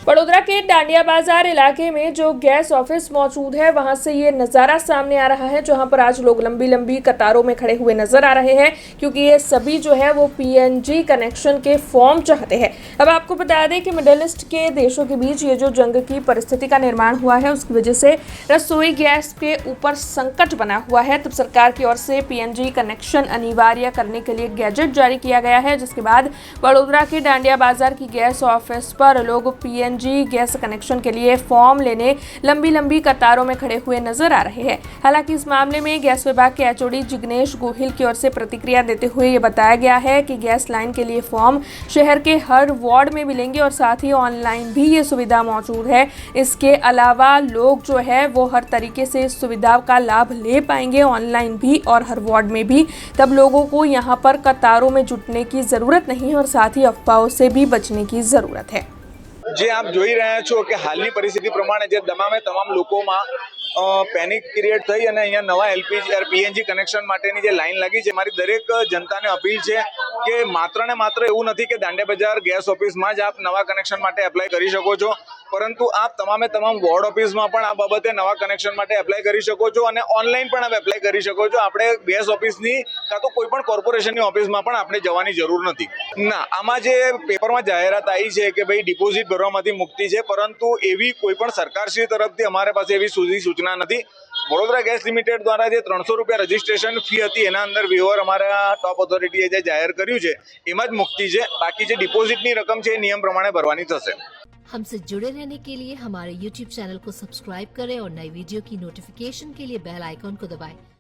बड़ोदरा के डांडिया बाजार इलाके में जो गैस ऑफिस मौजूद है वहां से ये नज़ारा सामने आ रहा है, जहां पर आज लोग लंबी लंबी कतारों में खड़े हुए नजर आ रहे हैं, क्योंकि ये सभी जो है वो पीएनजी कनेक्शन के फॉर्म चाहते हैं। अब आपको बता दें कि मिडिल ईस्ट के देशों के बीच ये जो जंग की परिस्थिति का निर्माण हुआ है, उसकी वजह से रसोई गैस के ऊपर संकट बना हुआ है। तब सरकार की ओर से पीएनजी कनेक्शन अनिवार्य करने के लिए गैजेट जारी किया गया है, जिसके बाद बड़ोदरा के डांडिया बाजार की गैस ऑफिस पर लोग पीएनजी गैस कनेक्शन के लिए फॉर्म लेने लंबी लंबी कतारों में खड़े हुए नजर आ रहे हैं। हालांकि इस मामले में गैस विभाग के एचओडी जिग्नेश गोहिल की ओर से प्रतिक्रिया देते हुए ये बताया गया है कि गैस लाइन के लिए फॉर्म शहर के हर वार्ड में मिलेंगे और साथ ही ऑनलाइन भी ये सुविधा मौजूद है। इसके अलावा लोग जो है वो हर तरीके से इस सुविधा का लाभ ले पाएंगे, ऑनलाइन भी और हर वार्ड में भी। तब लोगों को यहाँ पर कतारों में जुटने की जरूरत नहीं है और साथ ही अफवाहों से भी बचने की जरूरत है। જે આપ જોઈ રહ્યા છો કે હાલની પરિસ્થિતિ પ્રમાણે જે તમામ લોકોમાં પેનિક ક્રિએટ થઈ અને અહીંયા નવા એલપીજી પીએનજી કનેક્શન માટેની જે લાઈન લાગી છે, મારી દરેક જનતાને અપીલ છે કે માત્ર ને માત્ર એવું નથી કે દાંડિયા બજાર ગેસ ઓફિસમાં જ આપ નવા કનેક્શન માટે એપ્લાય કરી શકો છો, પરંતુ આપ તમામ વોર્ડ ઓફિસમાં પણ આ બાબતે નવા કનેક્શન માટે એપ્લાય કરી શકો છો અને ઓનલાઈન પણ આપ એપ્લાય કરી શકો છો। આપણે ગેસ ઓફિસની કાં તો કોઈ પણ કોર્પોરેશનની ઓફિસમાં પણ આપણે જવાની જરૂર નથી। ના, આમાં જે પેપરમાં જાહેરાત આવી છે કે ભાઈ ડિપોઝિટ ભરવામાંથી મુક્તિ છે, પરંતુ એવી કોઈ પણ સરકારશ્રી તરફથી અમારે પાસે એવી સૂચના નથી। વડોદરા ગેસ લિમિટેડ દ્વારા જે 300 રૂપિયા રજીસ્ટ્રેશન ફી હતી એના અંદર વેવર અમારા ટોપ ઓથોરિટીએ જે જાહેર કર્યું છે એમાં જ મુક્તિ છે। બાકી જે ડિપોઝિટની રકમ છે એ નિયમ प्रमाणे भरवानी થશે। हमसे जुड़े रहने के लिए हमारे YouTube चैनल को सब्सक्राइब करें और नई वीडियो की नोटिफिकेशन के लिए बेल आइकॉन को दबाएं।